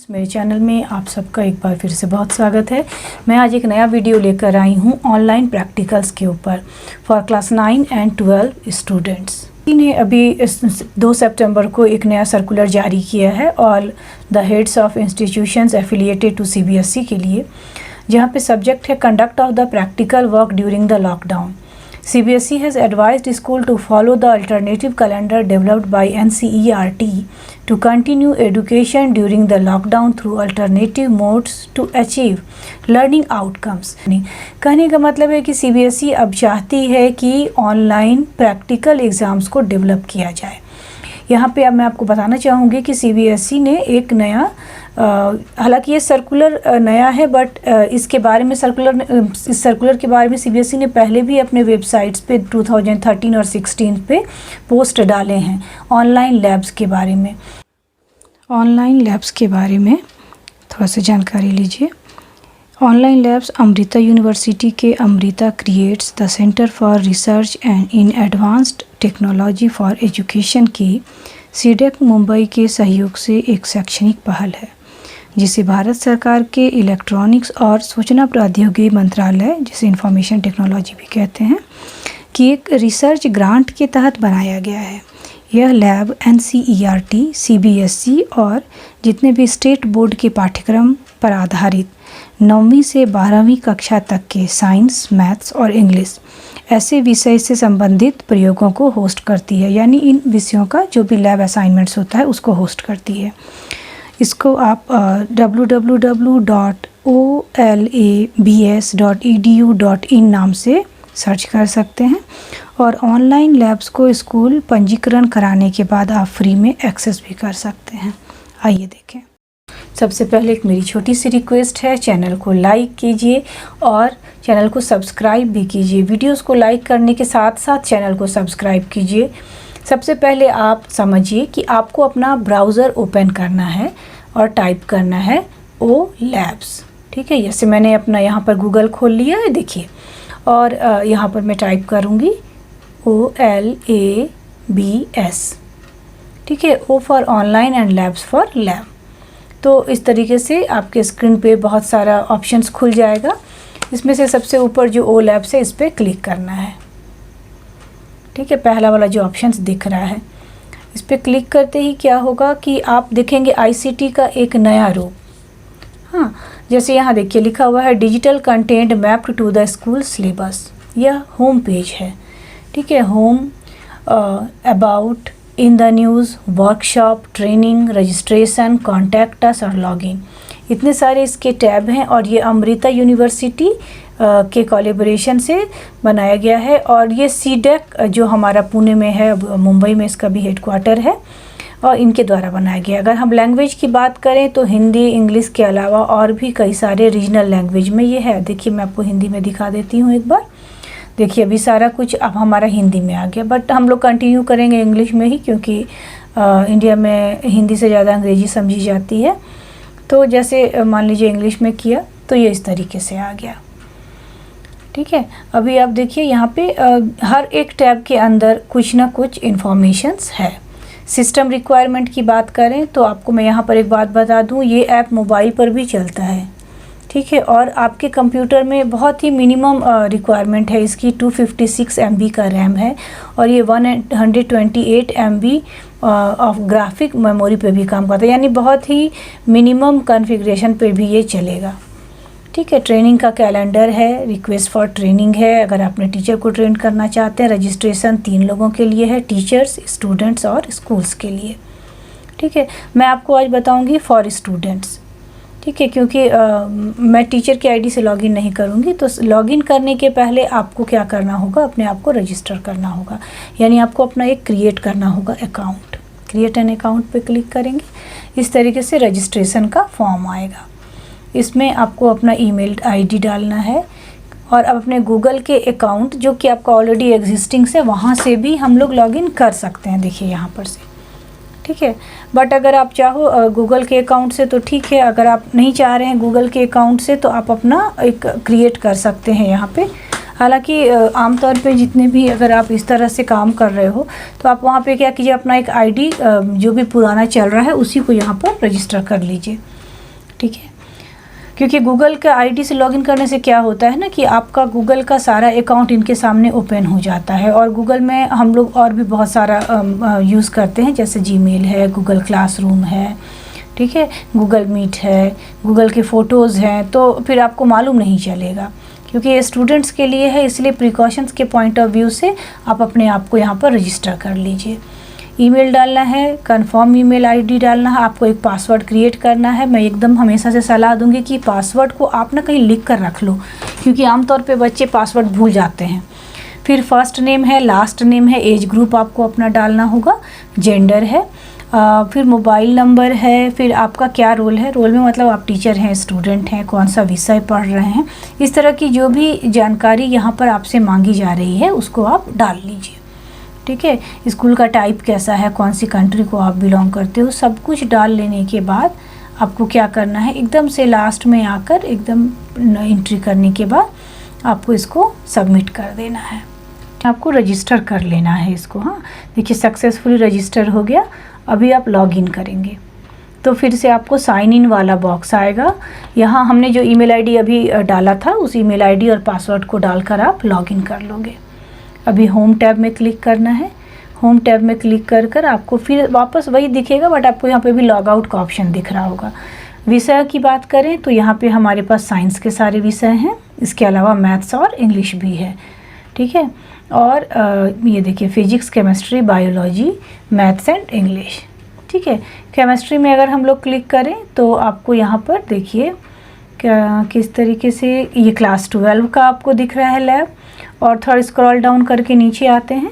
मेरे चैनल में आप सबका एक बार फिर से बहुत स्वागत है। मैं आज एक नया वीडियो लेकर आई हूँ ऑनलाइन प्रैक्टिकल्स के ऊपर फॉर क्लास 9 एंड 12 स्टूडेंट्स। ने अभी 2 सितंबर को एक नया सर्कुलर जारी किया है all the heads of institutions affiliated to CBSE के लिए, जहाँ पे सब्जेक्ट है conduct of the practical work during the lockdown. CBSE has advised school to follow the alternative calendar developed by NCERT to continue education during the lockdown through alternative modes to achieve learning outcomes। कहने का मतलब है कि CBSE अब चाहती है कि online practical exams को डेवलप किया जाए। यहाँ पे अब मैं आपको बताना चाहूँगी कि CBSE ने एक नया हालांकि ये सर्कुलर नया है, बट इसके बारे में इस सर्कुलर के बारे में CBSE ने पहले भी अपने वेबसाइट्स पे 2013 और 16 पे पोस्ट डाले हैं ऑनलाइन लैब्स के बारे में। ऑनलाइन लैब्स के बारे में थोड़ा सा जानकारी लीजिए। ऑनलाइन लैब्स अमृता यूनिवर्सिटी के Amrita creates the centre for research and in advanced technology for education के सीडेक मुंबई के सहयोग से एक शैक्षणिक पहल है, जिसे भारत सरकार के इलेक्ट्रॉनिक्स और सूचना प्रौद्योगिकी मंत्रालय, जिसे इंफॉर्मेशन टेक्नोलॉजी भी कहते हैं, की एक रिसर्च ग्रांट के तहत बनाया गया है। यह लैब NCERT, CBSE और जितने भी स्टेट बोर्ड के पाठ्यक्रम पर आधारित 9वीं से 12वीं कक्षा तक के साइंस, मैथ्स और इंग्लिश ऐसे विषय से संबंधित प्रयोगों को होस्ट करती है, यानी इन विषयों का जो भी लैब असाइनमेंट्स होता है उसको होस्ट करती है। इसको आप www.olabs.edu.in नाम से सर्च कर सकते हैं और ऑनलाइन लैब्स को स्कूल पंजीकरण कराने के बाद आप फ्री में एक्सेस भी कर सकते हैं। आइए देखें। सबसे पहले एक मेरी छोटी सी रिक्वेस्ट है, चैनल को लाइक कीजिए और चैनल को सब्सक्राइब भी कीजिए। वीडियोस को लाइक करने के साथ साथ चैनल को सब्सक्राइब कीजिए। सबसे पहले आप समझिए कि आपको अपना ब्राउज़र ओपन करना है और टाइप करना है ओ लैब्स। ठीक है, जैसे मैंने अपना यहाँ पर गूगल खोल लिया है, देखिए, और यहाँ पर मैं टाइप करूँगी OLABS। ठीक है, O for online and labs for lab. तो इस तरीके से आपके स्क्रीन पे बहुत सारा ऑप्शंस खुल जाएगा। इसमें से सबसे ऊपर जो ओ लैब्स है इस पर क्लिक करना है। ठीक है, पहला वाला जो ऑप्शंस दिख रहा है इस पर क्लिक करते ही क्या होगा कि आप देखेंगे ICT का एक नया रूप। हाँ, जैसे यहाँ देखिए लिखा हुआ है digital content mapped to the school syllabus. यह होम पेज है। ठीक है, home, about, in the news, workshop, training, registration, contact us और लॉगिन, इतने सारे इसके टैब हैं और ये अमृता यूनिवर्सिटी के कोलैबोरेशन से बनाया गया है। और ये सीडेक जो हमारा पुणे में है, मुंबई में इसका भी हेडक्वार्टर है, और इनके द्वारा बनाया गया। अगर हम लैंग्वेज की बात करें तो हिंदी, इंग्लिश के अलावा और भी कई सारे रीजनल लैंग्वेज में ये है। देखिए, मैं आपको हिंदी में दिखा देती हूँ एक बार। देखिए, अभी सारा कुछ अब हमारा हिंदी में आ गया, बट हम लोग कंटिन्यू करेंगे इंग्लिश में ही, क्योंकि इंडिया में हिंदी से ज़्यादा अंग्रेजी समझी जाती है। तो जैसे मान लीजिए इंग्लिश में किया तो ये इस तरीके से आ गया। ठीक है, अभी आप देखिए यहाँ पे हर एक टैब के अंदर कुछ ना कुछ इन्फॉर्मेशंस है। सिस्टम रिक्वायरमेंट की बात करें तो आपको मैं यहाँ पर एक बात बता दूँ, ये ऐप मोबाइल पर भी चलता है। ठीक है, और आपके कंप्यूटर में बहुत ही मिनिमम रिक्वायरमेंट है इसकी। 256 MB का रैम है और ये 128 MB ऑफ ग्राफिक मेमोरी पे भी काम करता है, यानी बहुत ही मिनिमम कॉन्फ़िगरेशन पे भी ये चलेगा। ठीक है, ट्रेनिंग का कैलेंडर है, रिक्वेस्ट फॉर ट्रेनिंग है अगर आपने टीचर को ट्रेन करना चाहते हैं। रजिस्ट्रेशन 3 लोगों के लिए है, टीचर्स, स्टूडेंट्स और स्कूल्स के लिए। ठीक है, मैं आपको आज बताऊंगी फॉर स्टूडेंट्स। ठीक है, क्योंकि मैं टीचर की आईडी से लॉगिन नहीं करूंगी, तो लॉगिन करने के पहले आपको क्या करना होगा, अपने आप को रजिस्टर करना होगा, यानी आपको अपना एक क्रिएट करना होगा अकाउंट। क्रिएट एन अकाउंट पे क्लिक करेंगे, इस तरीके से रजिस्ट्रेशन का फॉर्म आएगा। इसमें आपको अपना ईमेल आईडी डालना है और अब अपने गूगल के अकाउंट जो कि आपका ऑलरेडी एग्जिस्टिंग से, वहाँ से भी हम लोग लॉगिन कर सकते हैं। देखिए यहाँ पर से। ठीक है, बट अगर आप चाहो गूगल के अकाउंट से तो ठीक है, अगर आप नहीं चाह रहे हैं गूगल के अकाउंट से तो आप अपना एक क्रिएट कर सकते हैं यहाँ पे। हालांकि आमतौर पे जितने भी अगर आप इस तरह से काम कर रहे हो तो आप वहाँ पे क्या कीजिए, अपना एक आईडी जो भी पुराना चल रहा है उसी को यहाँ पर रजिस्टर कर लीजिए। ठीक है, क्योंकि गूगल का आईडी से लॉगिन करने से क्या होता है ना कि आपका गूगल का सारा अकाउंट इनके सामने ओपन हो जाता है। और गूगल में हम लोग और भी बहुत सारा यूज़ करते हैं, जैसे जीमेल है, गूगल क्लासरूम है, ठीक है, गूगल मीट है, गूगल के फ़ोटोज़ हैं, तो फिर आपको मालूम नहीं चलेगा, क्योंकि ये स्टूडेंट्स के लिए है, इसलिए प्रिकॉशंस के पॉइंट ऑफ व्यू से आप अपने आप को यहाँ पर रजिस्टर कर लीजिए। ईमेल डालना है, कंफर्म ईमेल आईडी डालना है, आपको एक पासवर्ड क्रिएट करना है। मैं एकदम हमेशा से सलाह दूंगी कि पासवर्ड को आप ना कहीं लिख कर रख लो, क्योंकि आमतौर पे बच्चे पासवर्ड भूल जाते हैं। फिर फर्स्ट नेम है, लास्ट नेम है, एज ग्रुप आपको अपना डालना होगा, जेंडर है, फिर मोबाइल नंबर है, फिर आपका क्या रोल है, रोल में मतलब आप टीचर हैं, स्टूडेंट हैं, कौन सा विषय पढ़ रहे हैं, इस तरह की जो भी जानकारी यहाँ पर आपसे मांगी जा रही है उसको आप डाल लीजिए। ठीक है, स्कूल का टाइप कैसा है, कौन सी कंट्री को आप बिलोंग करते हो, सब कुछ डाल लेने के बाद आपको क्या करना है, एकदम से लास्ट में आकर एकदम एंट्री करने के बाद आपको इसको सबमिट कर देना है, आपको रजिस्टर कर लेना है इसको। हाँ, देखिए सक्सेसफुली रजिस्टर हो गया। अभी आप लॉगिन करेंगे तो फिर से आपको साइन इन वाला बॉक्स आएगा। यहाँ हमने जो ईमेल आईडी अभी डाला था उस ईमेल आईडी और पासवर्ड को डालकर आप लॉगिन कर लोगे। अभी होम टैब में क्लिक करना है। होम टैब में क्लिक कर कर आपको फिर वापस वही दिखेगा, बट आपको यहाँ पे भी लॉग आउट का ऑप्शन दिख रहा होगा। विषय की बात करें तो यहाँ पे हमारे पास साइंस के सारे विषय हैं, इसके अलावा मैथ्स और इंग्लिश भी है। ठीक है, और ये देखिए physics, chemistry, biology, maths and English. ठीक है, केमिस्ट्री में अगर हम लोग क्लिक करें तो आपको यहाँ पर देखिए क्या किस तरीके से ये क्लास 12 का आपको दिख रहा है लैब, और थोड़ा स्क्रॉल डाउन करके नीचे आते हैं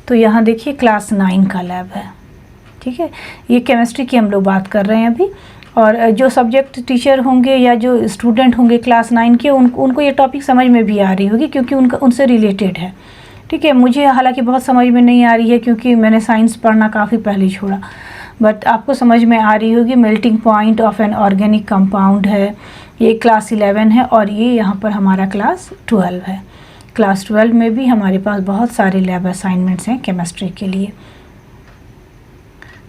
तो यहाँ देखिए क्लास 9 का लैब है। ठीक है, ये केमिस्ट्री की हम लोग बात कर रहे हैं अभी, और जो सब्जेक्ट टीचर होंगे या जो स्टूडेंट होंगे क्लास 9 के उनको ये टॉपिक समझ में भी आ रही होगी, क्योंकि उनसे रिलेटेड है। ठीक है, मुझे हालांकि बहुत समझ में नहीं आ रही है क्योंकि मैंने साइंस पढ़ना काफ़ी पहले छोड़ा, बट आपको समझ में आ रही होगी। Melting point of an organic compound है, ये क्लास 11 है, और ये यहाँ पर हमारा क्लास 12 है। क्लास 12 में भी हमारे पास बहुत सारे लैब असाइनमेंट्स हैं केमिस्ट्री के लिए,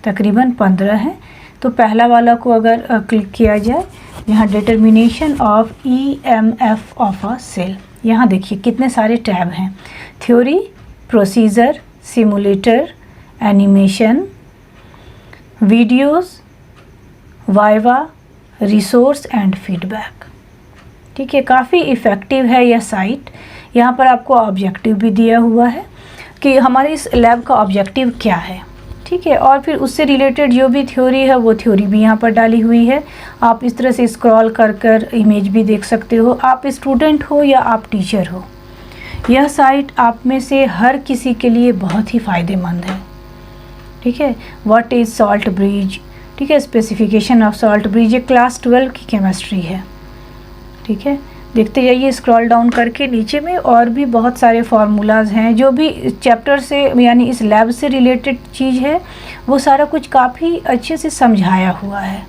तकरीबन 15 हैं। तो पहला वाला को अगर क्लिक किया जाए, यहाँ determination of EMF of a cell, यहाँ देखिए कितने सारे टैब हैं। Theory, procedure, simulator, animation, videos, viva, resource and feedback. ठीक है, काफ़ी इफ़ेक्टिव है यह साइट। यहाँ पर आपको ऑब्जेक्टिव भी दिया हुआ है कि हमारे इस लैब का ऑब्जेक्टिव क्या है। ठीक है, और फिर उससे रिलेटेड जो भी थ्योरी है वो थ्योरी भी यहाँ पर डाली हुई है। आप इस तरह से स्क्रॉल कर कर इमेज भी देख सकते हो, आप स्टूडेंट हो या आप टीचर हो। यह साइट आप में से हर किसी के लिए बहुत ही फ़ायदेमंद है। ठीक है, व्हाट इज़ सॉल्ट ब्रिज, ठीक है, स्पेसिफिकेशन ऑफ सॉल्ट ब्रिज, ये क्लास 12 की केमिस्ट्री है। ठीक है, देखते जाइए स्क्रॉल डाउन करके नीचे में, और भी बहुत सारे फार्मूलाज हैं जो भी चैप्टर से यानी इस लैब से रिलेटेड चीज़ है, वो सारा कुछ काफ़ी अच्छे से समझाया हुआ है।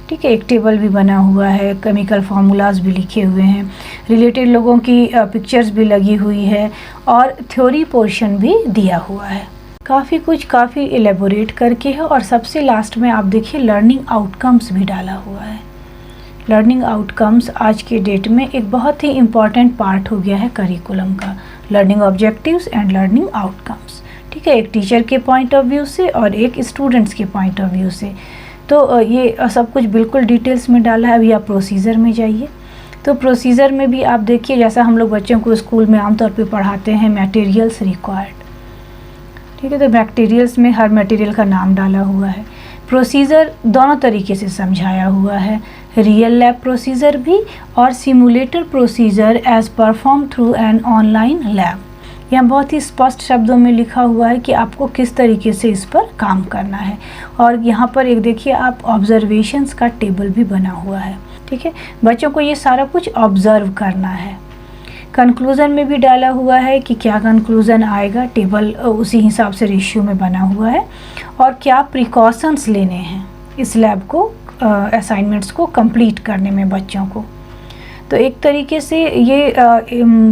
ठीक है, एक टेबल भी बना हुआ है, केमिकल फार्मूलाज भी लिखे हुए हैं, रिलेटेड लोगों की पिक्चर्स भी लगी हुई है, और थ्योरी पोर्शन भी दिया हुआ है। काफ़ी कुछ काफ़ी एलेबोरेट करके है, और सबसे लास्ट में आप देखिए लर्निंग आउटकम्स भी डाला हुआ है। लर्निंग आउटकम्स आज के डेट में एक बहुत ही इम्पॉर्टेंट पार्ट हो गया है करिकुलम का, learning objectives and learning outcomes. ठीक है, एक टीचर के पॉइंट ऑफ व्यू से और एक स्टूडेंट्स के पॉइंट ऑफ व्यू से। तो ये सब कुछ बिल्कुल डिटेल्स में डाला है। अभी आप प्रोसीजर में जाइए, तो प्रोसीजर में भी आप देखिए जैसा हम लोग बच्चों को स्कूल में आमतौर पे पढ़ाते हैं, मटेरियल्स रिक्वायर्ड। ठीक है, तो मटेरियल्स में हर मटेरियल का नाम डाला हुआ है। प्रोसीजर दोनों तरीके से समझाया हुआ है, रियल लैब प्रोसीजर भी और simulator procedure as perform through an online lab. यहाँ बहुत ही स्पष्ट शब्दों में लिखा हुआ है कि आपको किस तरीके से इस पर काम करना है, और यहाँ पर एक देखिए आप ऑब्जर्वेशंस का टेबल भी बना हुआ है। ठीक है, बच्चों को ये सारा कुछ ऑब्जर्व करना है। कंक्लूज़न में भी डाला हुआ है कि क्या कंक्लूज़न आएगा, टेबल उसी हिसाब से रेशियो में बना हुआ है, और क्या प्रिकॉशंस लेने हैं इस लैब को असाइनमेंट्स को कंप्लीट करने में बच्चों को। तो एक तरीके से ये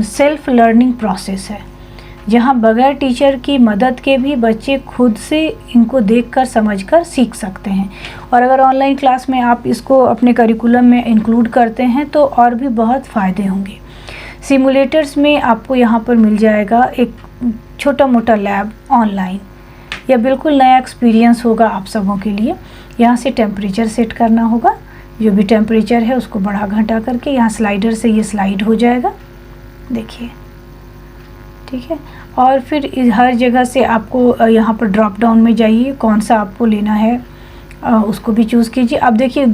सेल्फ लर्निंग प्रोसेस है, जहाँ बगैर टीचर की मदद के भी बच्चे खुद से इनको देखकर समझकर सीख सकते हैं। और अगर ऑनलाइन क्लास में आप इसको अपने करिकुलम में इंक्लूड करते हैं तो और भी बहुत फ़ायदे होंगे। सिमुलेटर्स में आपको यहाँ पर मिल जाएगा एक छोटा मोटा लैब ऑनलाइन, यह बिल्कुल नया एक्सपीरियंस होगा आप सबों के लिए। यहाँ से टेम्परेचर सेट करना होगा, जो भी टेम्परेचर है उसको बढ़ा घटा करके यहाँ स्लाइडर से ये स्लाइड हो जाएगा, देखिए, ठीक है। और फिर हर जगह से आपको यहाँ पर ड्रॉप डाउन में जाइए, कौन सा आपको लेना है उसको भी चूज़ कीजिए। अब देखिए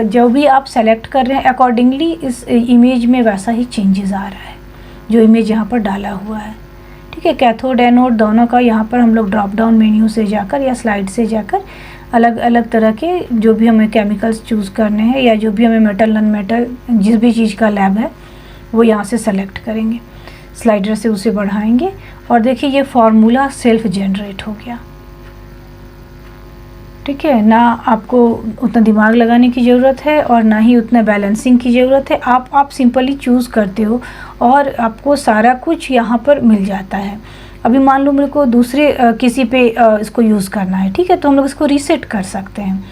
जो भी आप सेलेक्ट कर रहे हैं अकॉर्डिंगली इस इमेज में वैसा ही चेंजेस आ रहा है जो इमेज यहाँ पर डाला हुआ है, ठीक है। कैथोड एनोड दोनों का यहाँ पर हम लोग ड्रॉप डाउन मेन्यू से जाकर या स्लाइड से जाकर अलग अलग तरह के जो भी हमें केमिकल्स चूज़ करने हैं या जो भी हमें मेटल नॉन मेटल जिस भी चीज़ का लैब है वो यहाँ से सेलेक्ट करेंगे, स्लाइडर से उसे बढ़ाएंगे और देखिए ये फार्मूला सेल्फ जनरेट हो गया, ठीक है। ना आपको उतना दिमाग लगाने की ज़रूरत है और ना ही उतना बैलेंसिंग की ज़रूरत है, आप सिंपली चूज़ करते हो और आपको सारा कुछ यहाँ पर मिल जाता है। अभी मान लो मेरे को दूसरे किसी पे इसको यूज़ करना है, ठीक है, तो हम लोग इसको रीसेट कर सकते हैं।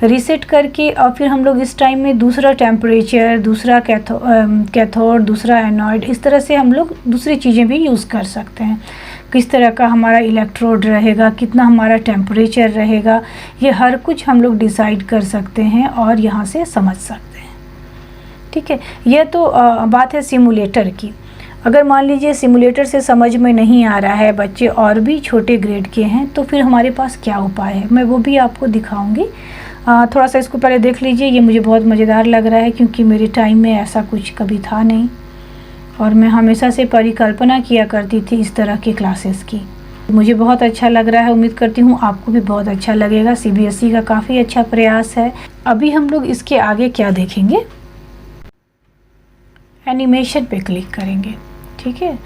रीसेट करके और फिर हम लोग इस टाइम में दूसरा टेम्परेचर, दूसरा कैथोड, दूसरा एनोड, इस तरह से हम लोग दूसरी चीज़ें भी यूज़ कर सकते हैं। किस तरह का हमारा इलेक्ट्रोड रहेगा, कितना हमारा टेम्परेचर रहेगा, ये हर कुछ हम लोग डिसाइड कर सकते हैं और यहाँ से समझ सकते हैं, ठीक है। यह तो बात है सिमुलेटर की। अगर मान लीजिए सिमुलेटर से समझ में नहीं आ रहा है, बच्चे और भी छोटे ग्रेड के हैं, तो फिर हमारे पास क्या उपाय है, मैं वो भी आपको दिखाऊंगी। थोड़ा सा इसको पहले देख लीजिए, ये मुझे बहुत मज़ेदार लग रहा है क्योंकि मेरे टाइम में ऐसा कुछ कभी था नहीं और मैं हमेशा से परिकल्पना किया करती थी इस तरह की क्लासेस की। मुझे बहुत अच्छा लग रहा है, उम्मीद करती हूँ आपको भी बहुत अच्छा लगेगा। CBSE का काफ़ी अच्छा प्रयास है। अभी हम लोग इसके आगे क्या देखेंगे, एनिमेशन पे क्लिक करेंगे, ठीक है।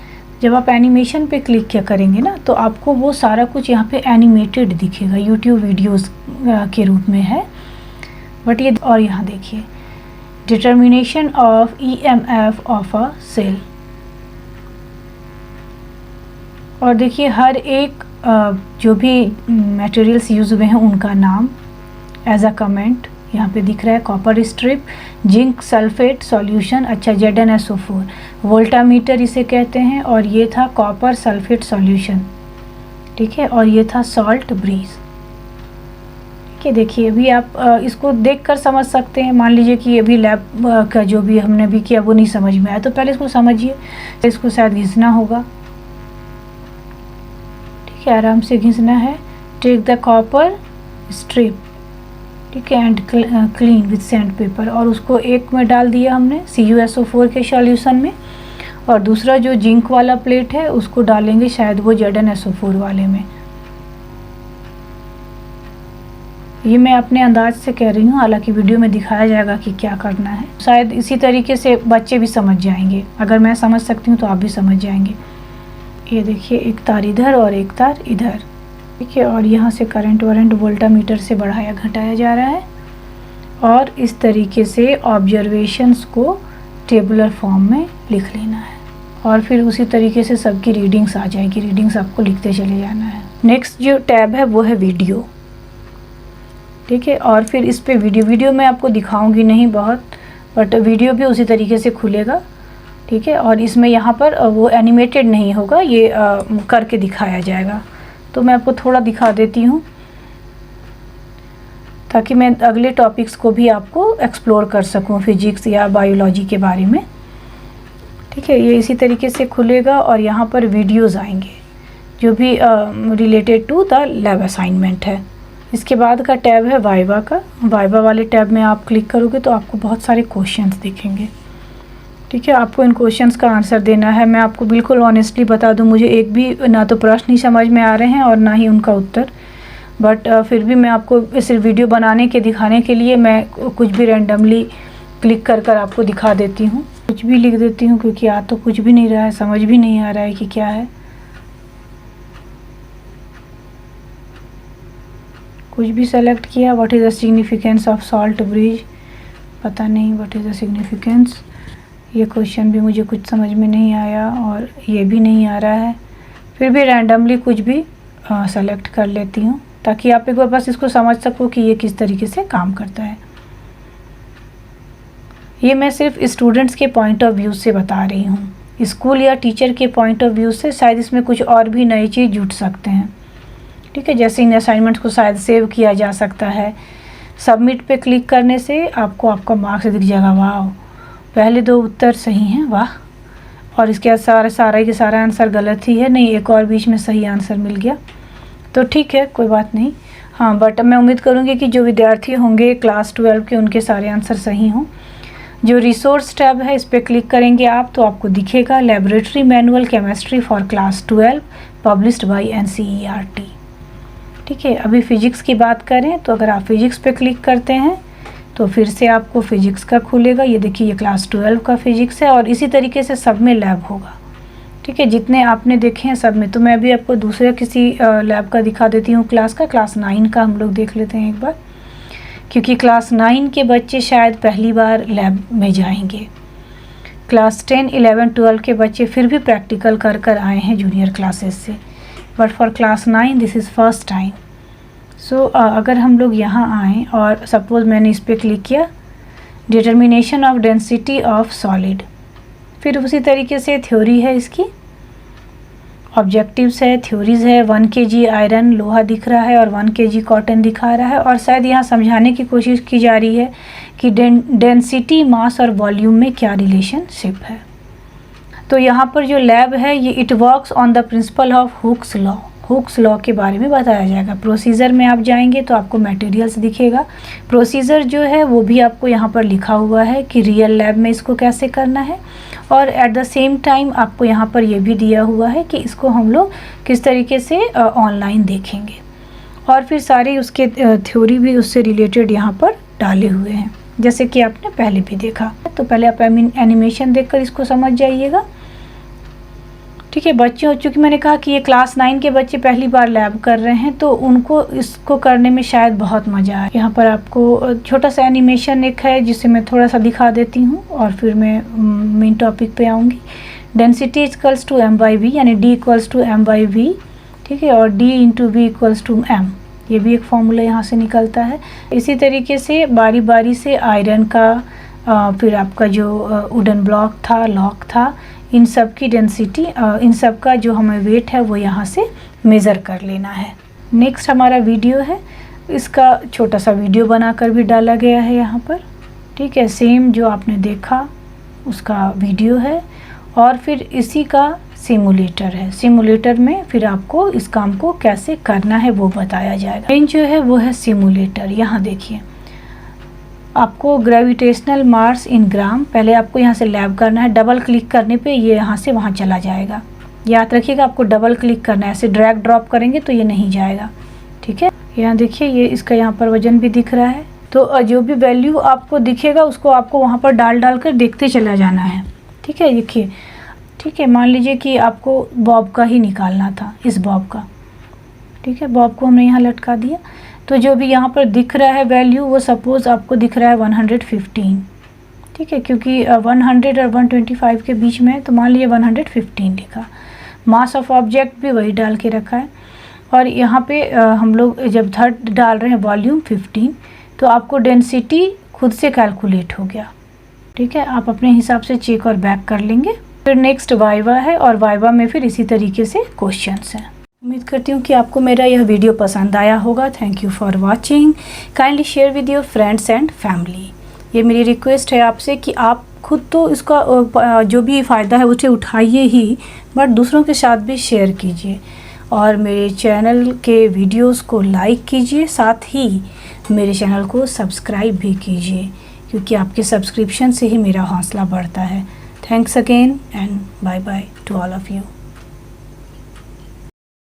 जब आप एनिमेशन पे क्लिक क्या करेंगे ना तो आपको वो सारा कुछ यहाँ पे एनिमेटेड दिखेगा, यूट्यूब वीडियोस के रूप में है बट ये, और यहाँ देखिए determination of EMF of a cell, और देखिए हर एक जो भी मटेरियल्स यूज़ हुए हैं उनका नाम एज अ कमेंट यहाँ पे दिख रहा है। Copper strip, zinc sulphate solution, अच्छा ZnSO4 वोल्टामीटर इसे कहते हैं, और ये था कॉपर सल्फेट सॉल्यूशन, ठीक है, और ये था सॉल्ट ब्रीज, ठीक है। देखिए अभी आप इसको देखकर समझ सकते हैं। मान लीजिए कि अभी लैब का जो भी हमने भी किया वो नहीं समझ में आया तो पहले इसको समझिए, इसको शायद घिसना होगा, ठीक है, आराम से घिसना है। टेक द कॉपर स्ट्रिप, ठीक है, and clean with sand paper, और उसको एक में डाल दिया हमने CuSO4 के सॉल्यूशन में, और दूसरा जो जिंक वाला प्लेट है उसको डालेंगे शायद वो ZnSO4 वाले में। ये मैं अपने अंदाज से कह रही हूँ, हालांकि वीडियो में दिखाया जाएगा कि क्या करना है। शायद इसी तरीके से बच्चे भी समझ जाएंगे, अगर मैं समझ सकती हूँ तो आप भी समझ जाएंगे। ये देखिए एक तार इधर और एक तार इधर, ठीक है, और यहाँ से करंट वरेंट वोल्टामीटर से बढ़ाया घटाया जा रहा है, और इस तरीके से ऑब्जर्वेशंस को टेबुलर फॉर्म में लिख लेना है, और फिर उसी तरीके से सबकी रीडिंग्स आ जाएगी, रीडिंग्स आपको लिखते चले जाना है। नेक्स्ट जो टैब है वो है वीडियो, ठीक है, और फिर इस पे वीडियो मैं आपको दिखाऊंगी नहीं बहुत, बट वीडियो भी उसी तरीके से खुलेगा, ठीक है, और इसमें यहाँ पर वो एनिमेटेड नहीं होगा, ये करके दिखाया जाएगा। तो मैं आपको थोड़ा दिखा देती हूँ ताकि मैं अगले टॉपिक्स को भी आपको एक्सप्लोर कर सकूँ, फिजिक्स या बायोलॉजी के बारे में, ठीक है। ये इसी तरीके से खुलेगा और यहाँ पर वीडियोज़ आएंगे जो भी related to the lab assignment है। इसके बाद का टैब है वाइवा का। वाइवा वाले टैब में आप क्लिक करोगे तो आपको बहुत सारे क्वेश्चंस दिखेंगे, ठीक है। आपको इन क्वेश्चंस का आंसर देना है। मैं आपको बिल्कुल ऑनेस्टली बता दूं, मुझे एक भी ना तो प्रश्न ही समझ में आ रहे हैं और ना ही उनका उत्तर, बट फिर भी मैं आपको सिर्फ वीडियो बनाने के दिखाने के लिए मैं कुछ भी रैंडमली क्लिक कर कर आपको दिखा देती हूँ, कुछ भी लिख देती हूँ, क्योंकि आ तो कुछ भी नहीं रहा है, समझ भी नहीं आ रहा है कि क्या है। कुछ भी सेलेक्ट किया। What is the significance of salt bridge, पता नहीं व्हाट इज़ द सिग्निफिकेंस। ये क्वेश्चन भी मुझे कुछ समझ में नहीं आया और ये भी नहीं आ रहा है। फिर भी रैंडमली कुछ भी सेलेक्ट कर लेती हूँ ताकि आप एक बार बस इसको समझ सको कि ये किस तरीके से काम करता है। ये मैं सिर्फ स्टूडेंट्स के पॉइंट ऑफ व्यू से बता रही हूँ। स्कूल या टीचर के पॉइंट ऑफ व्यू से शायद इसमें कुछ और भी नई चीज़ जुड़ सकते हैं। ठीक है, जैसे इन असाइनमेंट्स को शायद सेव किया जा सकता है। सबमिट पे क्लिक करने से आपको आपका मार्क्स दिख जाएगा। वाह, पहले 2 उत्तर सही हैं, वाह। और इसके सारा आंसर गलत ही है, नहीं एक और बीच में सही आंसर मिल गया तो ठीक है, कोई बात नहीं। हाँ, बट मैं उम्मीद करूँगी कि जो विद्यार्थी होंगे क्लास 12 के उनके सारे आंसर सही हों। जो रिसोर्स टैब है इस पर क्लिक करेंगे आप तो आपको दिखेगा laboratory manual chemistry for class 12 published by NCERT। ठीक है, अभी फिजिक्स की बात करें तो अगर आप फिजिक्स पे क्लिक करते हैं तो फिर से आपको फिजिक्स का खुलेगा। ये देखिए, ये क्लास 12 का फिजिक्स है और इसी तरीके से सब में लैब होगा। ठीक है, जितने आपने देखे हैं सब में। तो मैं अभी आपको दूसरे किसी लैब का दिखा देती हूँ क्लास 9 का हम लोग देख लेते हैं एक बार, क्योंकि क्लास 9 के बच्चे शायद पहली बार लैब में जाएंगे। क्लास 10, 11, 12 के बच्चे फिर भी प्रैक्टिकल कर आए हैं जूनियर क्लासेस से, but for class 9 this is first time. So अगर हम लोग यहाँ आएँ और सपोज़ मैंने इस पर क्लिक किया, determination of density of solid, फिर उसी तरीके से थ्योरी है इसकी, ऑब्जेक्टिव्स है, थ्योरीज़ है। 1 kg आयरन लोहा दिख रहा है और 1 kg कॉटन दिखा रहा है और शायद यहाँ समझाने की कोशिश की जा रही है कि डेंसिटी, मास और वॉल्यूम में क्या रिलेशनशिप है। तो यहाँ पर जो लैब है ये it works on the principle of Hooke's law. Hooke's law के बारे में बताया जाएगा। प्रोसीजर में आप जाएंगे तो आपको मटेरियल्स दिखेगा। प्रोसीजर जो है वो भी आपको यहाँ पर लिखा हुआ है कि रियल लैब में इसको कैसे करना है, और एट द सेम टाइम आपको यहाँ पर ये भी दिया हुआ है कि इसको हम लोग किस तरीके से ऑनलाइन देखेंगे, और फिर सारी उसके थ्योरी भी उससे रिलेटेड यहाँ पर डाले हुए हैं, जैसे कि आपने पहले भी देखा। तो पहले आप एनिमेशन देखकर इसको समझ जाइएगा। ठीक है बच्चों, चूँकि मैंने कहा कि ये क्लास 9 के बच्चे पहली बार लैब कर रहे हैं तो उनको इसको करने में शायद बहुत मज़ा आए। यहाँ पर आपको छोटा सा एनिमेशन एक है जिसे मैं थोड़ा सा दिखा देती हूँ और फिर मैं मेन टॉपिक पे आऊँगी। डेंसिटी इक्वल्स टू m/v, यानी d इक्वल्स टू m/v। ठीक है, और d into v equals to m, ये भी एक फॉर्मूला यहाँ से निकलता है। इसी तरीके से बारी बारी से आयरन का, फिर आपका जो वुडन ब्लॉक था, लॉक था, इन सब की डेंसिटी, इन सब का जो हमें वेट है वो यहाँ से मेज़र कर लेना है। नेक्स्ट हमारा वीडियो है, इसका छोटा सा वीडियो बनाकर भी डाला गया है यहाँ पर। ठीक है, सेम जो आपने देखा उसका वीडियो है, और फिर इसी का सिमुलेटर है। सिमुलेटर में फिर आपको इस काम को कैसे करना है वो बताया जाएगा। मेन जो है वो है सिमुलेटर। यहाँ देखिए, आपको ग्रेविटेशनल मास इन ग्राम, पहले आपको यहाँ से लैब करना है। डबल क्लिक करने पे ये यहाँ से वहाँ चला जाएगा। याद रखिएगा, आपको डबल क्लिक करना है, ऐसे ड्रैग ड्रॉप करेंगे तो ये नहीं जाएगा। ठीक है, यहाँ देखिए, ये इसका यहाँ पर वजन भी दिख रहा है। तो जो भी वैल्यू आपको दिखेगा उसको आपको वहाँ पर डाल कर देखते चला जाना है। ठीक है, देखिए, ठीक है, मान लीजिए कि आपको बॉब का ही निकालना था, इस बॉब का। ठीक है, बॉब को हमने यहाँ लटका दिया, तो जो भी यहाँ पर दिख रहा है वैल्यू वो सपोज़ आपको दिख रहा है 115। ठीक है, क्योंकि 100 और 125 के बीच में है तो मान लीजिए 115 लिखा। मास ऑफ ऑब्जेक्ट भी वही डाल के रखा है, और यहाँ पे हम लोग जब थर्ड डाल रहे हैं वॉल्यूम 15, तो आपको डेंसिटी खुद से कैलकुलेट हो गया। ठीक है, आप अपने हिसाब से चेक और बैक कर लेंगे। फिर नेक्स्ट वाइवा है, और वाइवा में फिर इसी तरीके से क्वेश्चंस हैं। उम्मीद करती हूँ कि आपको मेरा यह वीडियो पसंद आया होगा। Thank you for watching. Kindly share with your friends and family. ये मेरी रिक्वेस्ट है आपसे कि आप खुद तो इसका जो भी फ़ायदा है उसे उठाइए ही, बट दूसरों के साथ भी शेयर कीजिए, और मेरे चैनल के वीडियोस को लाइक कीजिए, साथ ही मेरे चैनल को सब्सक्राइब भी कीजिए, क्योंकि आपके सब्सक्रिप्शन से ही मेरा हौसला बढ़ता है। Thanks again and bye bye to all of you.